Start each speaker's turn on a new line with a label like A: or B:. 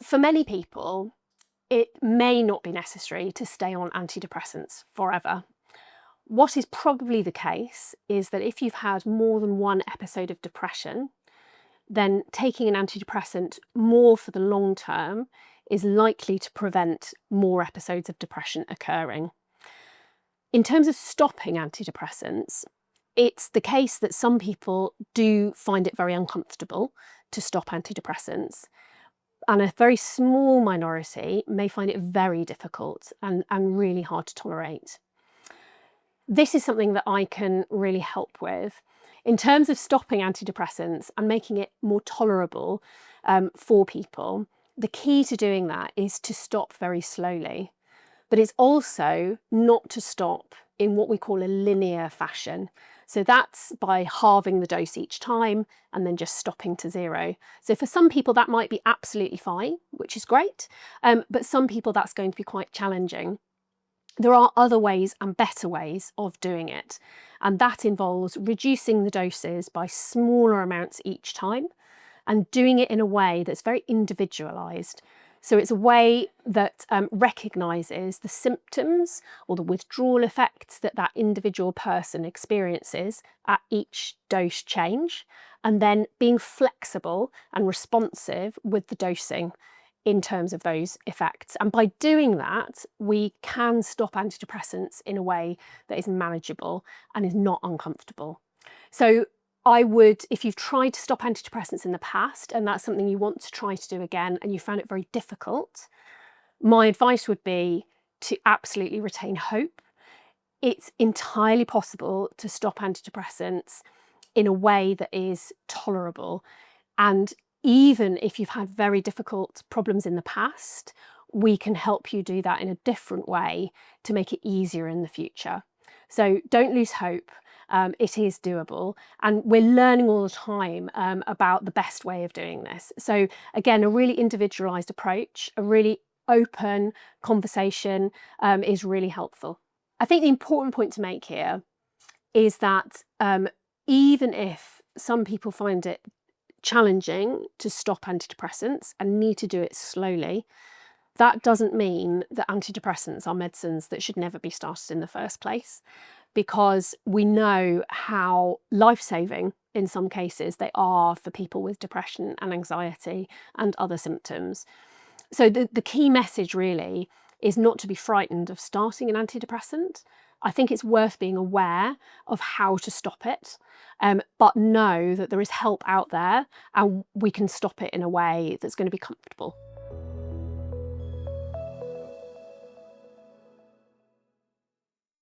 A: For many people, it may not be necessary to stay on antidepressants forever. What is probably the case is that if you've had more than one episode of depression, then taking an antidepressant more for the long term is likely to prevent more episodes of depression occurring. In terms of stopping antidepressants, it's the case that some people do find it very uncomfortable to stop antidepressants, and a very small minority may find it very difficult and really hard to tolerate. This is something that I can really help with. In terms of stopping antidepressants and making it more tolerable for people, the key to doing that is to stop very slowly. But it's also not to stop in what we call a linear fashion. So that's by halving the dose each time and then just stopping to zero. So for some people that might be absolutely fine, which is great, but some people that's going to be quite challenging. There are other ways and better ways of doing it, and that involves reducing the doses by smaller amounts each time and doing it in a way that's very individualised. So it's a way that recognises the symptoms or the withdrawal effects that that individual person experiences at each dose change, and then being flexible and responsive with the dosing in terms of those effects. And by doing that, we can stop antidepressants in a way that is manageable and is not uncomfortable. So I would, if you've tried to stop antidepressants in the past and that's something you want to try to do again and you found it very difficult, my advice would be to absolutely retain hope. It's entirely possible to stop antidepressants in a way that is tolerable. And even if you've had very difficult problems in the past, we can help you do that in a different way to make it easier in the future. So don't lose hope. It is doable, and we're learning all the time about the best way of doing this. So again, a really individualized approach, a really open conversation is really helpful. I think the important point to make here is that even if some people find it challenging to stop antidepressants and need to do it slowly, that doesn't mean that antidepressants are medicines that should never be started in the first place, because we know how life-saving in some cases they are for people with depression and anxiety and other symptoms. So the key message really is not to be frightened of starting an antidepressant. I think it's worth being aware of how to stop it, but know that there is help out there and we can stop it in a way that's going to be comfortable.